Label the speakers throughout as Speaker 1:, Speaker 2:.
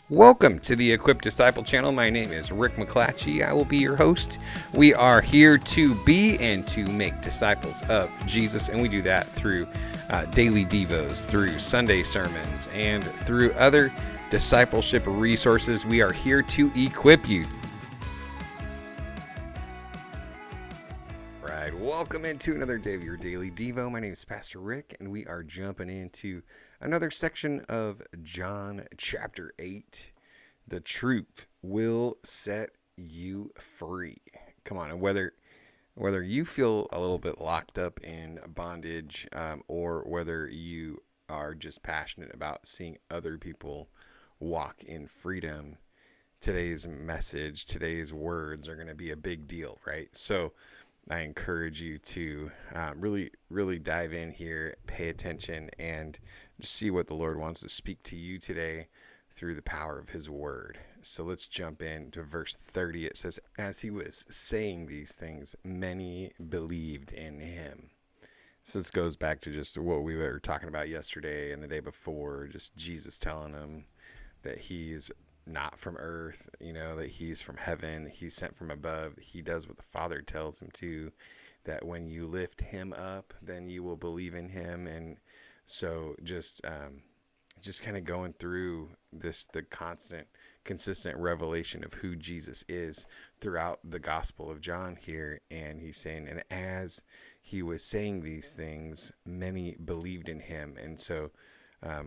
Speaker 1: Welcome to the Equipped Disciple channel. My name is Rick McClatchy. I will be your host. We are here to be and to make disciples of Jesus, and we do that through daily devos, through Sunday sermons, and through other discipleship resources. We are here to equip you. Right, welcome into another day of your daily devo. My name is Pastor Rick, and we are jumping into another section of John chapter 8. The truth will set you free. Come on, and whether you feel a little bit locked up in bondage, or whether you are just passionate about seeing other people walk in freedom, today's message, today's words are going to be a big deal, right? So I encourage you to really dive in here, pay attention, and just see what the Lord wants to speak to you today through the power of his word. So let's jump into verse 30. It says, as he was saying these things, many believed in him. So this goes back to just what we were talking about yesterday and the day before, just Jesus telling them that he's not from earth, that he's from heaven, he's sent from above, he does what the Father tells him to, that when you lift him up, then you will believe in him. And so just kind of going through the consistent revelation of who Jesus is throughout the Gospel of John here. And he's saying, and as he was saying these things, many believed in him. And so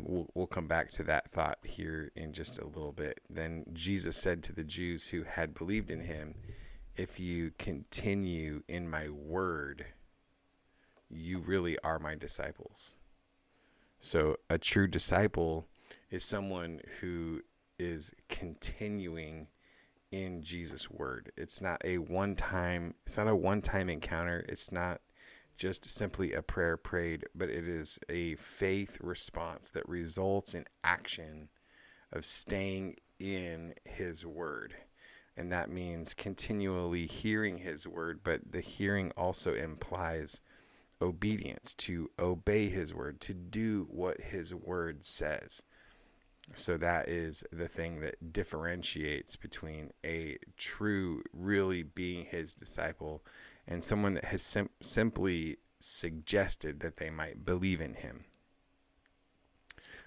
Speaker 1: we'll come back to that thought here in just a little bit. Then Jesus said to the Jews who had believed in him, if you continue in my word, you really are my disciples. So a true disciple is someone who is continuing in Jesus' word. It's not a one-time encounter. It's not just simply a prayer prayed, but it is a faith response that results in action of staying in his word. And that means continually hearing his word, but the hearing also implies obedience, to obey his word, to do what his word says. So that is the thing that differentiates between a true, really being his disciple and someone that has simply suggested that they might believe in him.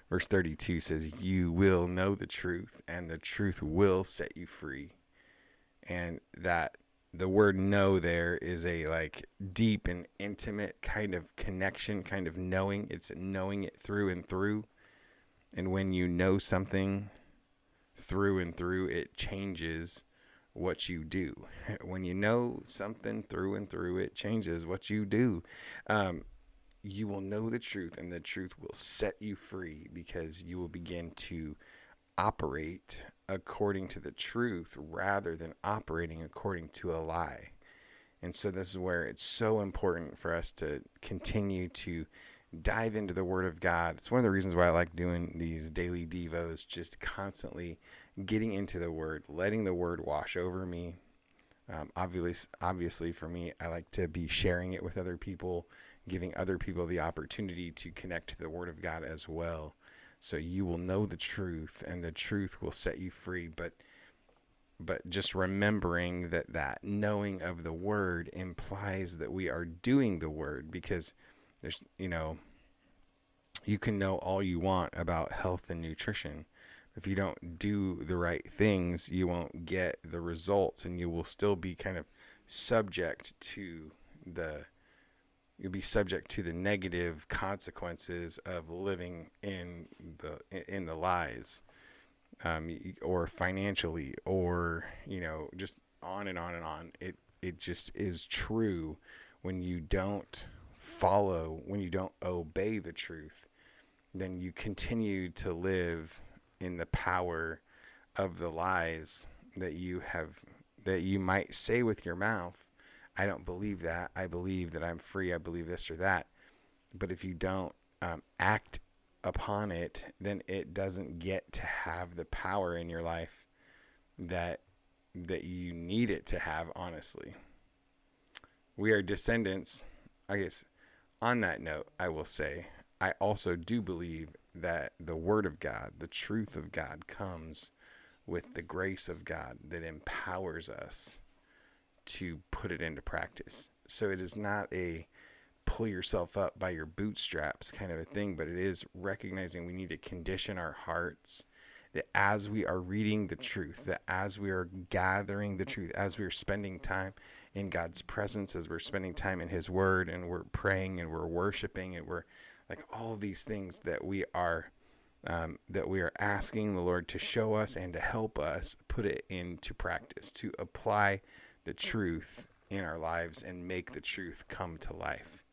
Speaker 1: Verse 32 says, you will know the truth, and the truth will set you free. And that the word know there is a deep and intimate kind of connection, kind of knowing. It's knowing it through and through. And when you know something through and through, it changes what you do. When you know something through and through, it changes what you do. You will know the truth, and the truth will set you free, because you will begin to operate according to the truth rather than operating according to a lie. And so this is where it's so important for us to continue to dive into the Word of God. It's one of the reasons why I like doing these daily devos, just constantly getting into the Word, letting the Word wash over me. Obviously for me, I like to be sharing it with other people, giving other people the opportunity to connect to the Word of God as well. So you will know the truth, and the truth will set you free. But just remembering that knowing of the word implies that we are doing the word, because there's, you can know all you want about health and nutrition. If you don't do the right things, you won't get the results, and you will still be kind of subject to you'll be subject to the negative consequences of living in the lies, or financially, or just on and on and on. It just is true. When you don't obey the truth, then you continue to live in the power of the lies that you might say with your mouth. I don't believe that. I believe that I'm free. I believe this or that. But if you don't act upon it, then it doesn't get to have the power in your life that you need it to have, honestly. We are descendants. I guess on that note, I will say, I also do believe that the Word of God, the truth of God, comes with the grace of God that empowers us to put it into practice. So it is not a pull yourself up by your bootstraps kind of a thing, but it is recognizing we need to condition our hearts that as we are reading the truth, that as we are gathering the truth, as we are spending time in God's presence, as we're spending time in his word, and we're praying and we're worshiping, and we're like all these things that we are asking the Lord to show us and to help us put it into practice, to apply the truth in our lives and make the truth come to life.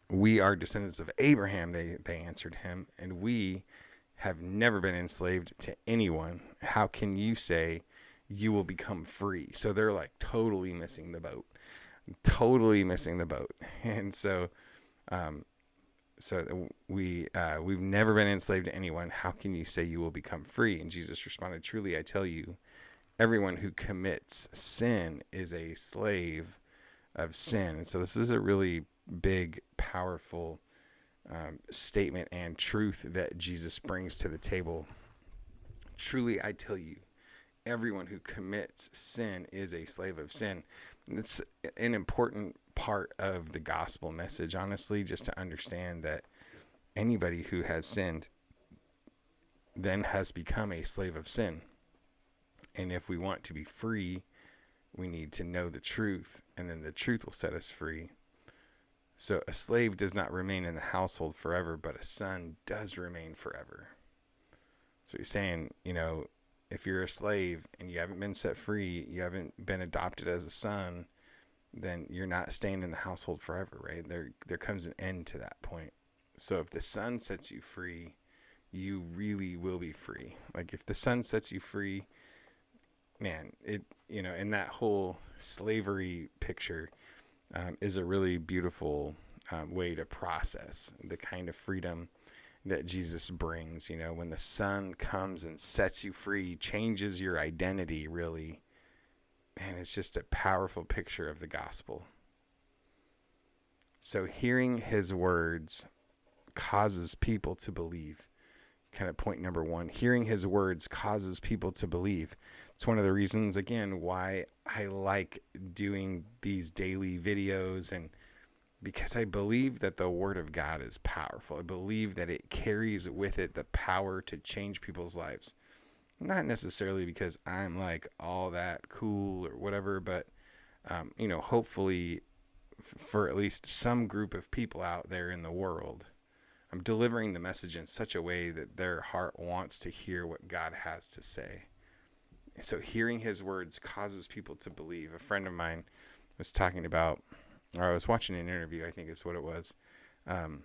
Speaker 1: We are descendants of Abraham, they answered him, and we have never been enslaved to anyone. How can you say you will become free? So they're like totally missing the boat. And so we've never been enslaved to anyone. How can you say you will become free? And Jesus responded, truly, I tell you, everyone who commits sin is a slave of sin. And so this is a really big, powerful statement and truth that Jesus brings to the table. Truly, I tell you, everyone who commits sin is a slave of sin. It's an important part of the gospel message, honestly, just to understand that anybody who has sinned then has become a slave of sin. And if we want to be free, we need to know the truth, and then the truth will set us free. So a slave does not remain in the household forever, but a son does remain forever. So he's saying, if you're a slave and you haven't been set free, you haven't been adopted as a son, then you're not staying in the household forever, right? There comes an end to that point. So if the son sets you free, you really will be free. Like if the son sets you free, man, in that whole slavery picture is a really beautiful way to process the kind of freedom that Jesus brings. When the Son comes and sets you free, changes your identity, really. Man, it's just a powerful picture of the gospel. So hearing his words causes people to believe. Kind of point number one, hearing his words causes people to believe. It's one of the reasons, again, why I like doing these daily videos, and because I believe that the word of God is powerful. I believe that it carries with it the power to change people's lives. Not necessarily because I'm like all that cool or whatever, but, hopefully for at least some group of people out there in the world, I'm delivering the message in such a way that their heart wants to hear what God has to say. So hearing his words causes people to believe. A friend of mine was talking about, or I was watching an interview, I think is what it was. And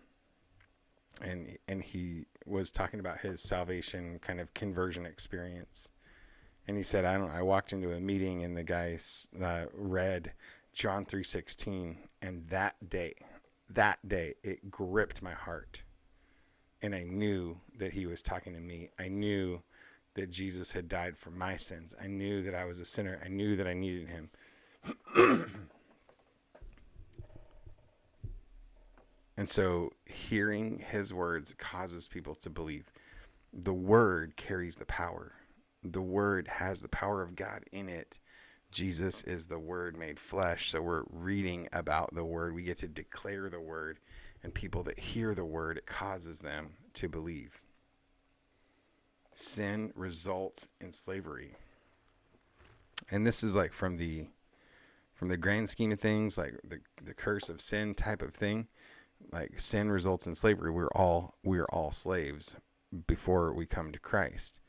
Speaker 1: he was talking about his salvation kind of conversion experience. And he said, I walked into a meeting and the guy read John 3:16. And that day, it gripped my heart. And I knew that he was talking to me. I knew that Jesus had died for my sins. I knew that I was a sinner. I knew that I needed him. And so hearing his words causes people to believe. The word carries the power. The word has the power of God in it. Jesus is the word made flesh. So we're reading about the word. We get to declare the word. And people that hear the word, it causes them to believe. Sin results in slavery. And this is like from the grand scheme of things, like the curse of sin type of thing. Like sin results in slavery. We're all slaves before we come to Christ.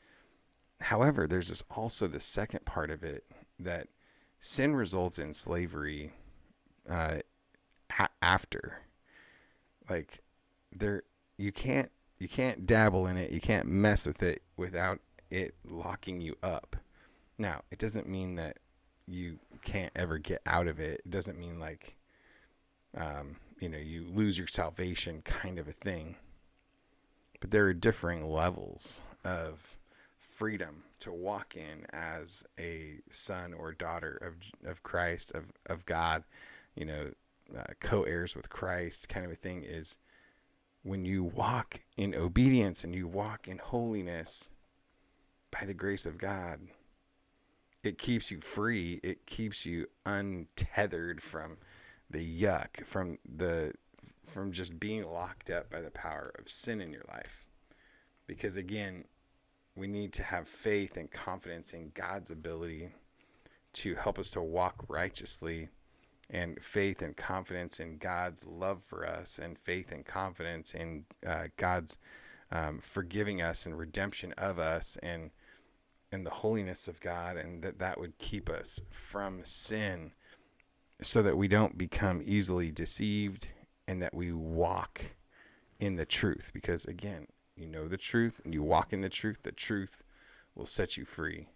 Speaker 1: However, there's also the second part of it, that sin results in slavery after. Like you can't dabble in it. You can't mess with it without it locking you up. Now, it doesn't mean that you can't ever get out of it. It doesn't mean like, you lose your salvation kind of a thing. But there are differing levels of freedom to walk in as a son or daughter of Christ, of God, co-heirs with Christ kind of a thing, is when you walk in obedience and you walk in holiness, by the grace of God, it keeps you free. It keeps you untethered from the yuck, from just being locked up by the power of sin in your life. Because again, we need to have faith and confidence in God's ability to help us to walk righteously, and faith and confidence in God's love for us, and faith and confidence in God's forgiving us and redemption of us, and the holiness of God, and that would keep us from sin so that we don't become easily deceived, and that we walk in the truth. Because again, you know the truth and you walk in the truth will set you free.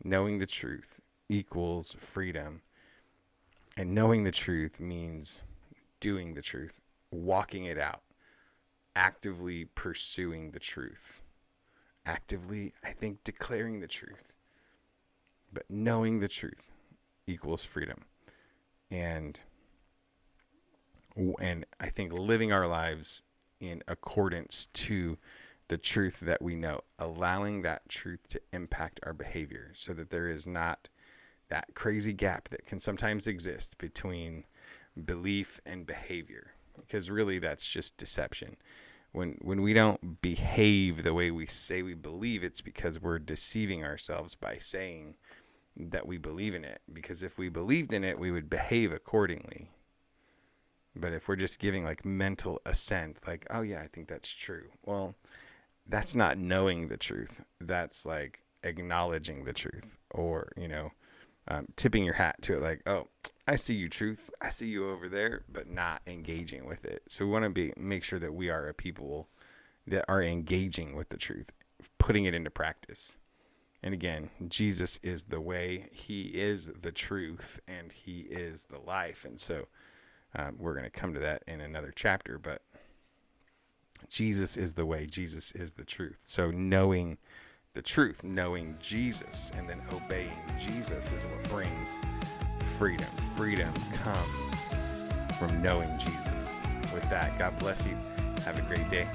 Speaker 1: Knowing the truth equals freedom. And knowing the truth means doing the truth, walking it out, actively pursuing the truth. Actively, I think, declaring the truth. But knowing the truth equals freedom. And I think living our lives in accordance to the truth that we know, allowing that truth to impact our behavior, so that there is not that crazy gap that can sometimes exist between belief and behavior, because really that's just deception. When we don't behave the way we say we believe, it's because we're deceiving ourselves by saying that we believe in it. Because if we believed in it, we would behave accordingly. But if we're just giving like mental assent, like, oh yeah, I think that's true. Well, that's not knowing the truth. That's like acknowledging the truth, or, tipping your hat to it, like, oh, I see you, truth. I see you over there, but not engaging with it. So we want to make sure that we are a people that are engaging with the truth, putting it into practice. And again, Jesus is the way, he is the truth, and he is the life. And so we're going to come to that in another chapter, but Jesus is the way, Jesus is the truth. So knowing the truth, knowing Jesus, and then obeying Jesus is what brings freedom. Freedom comes from knowing Jesus. With that, God bless you. Have a great day.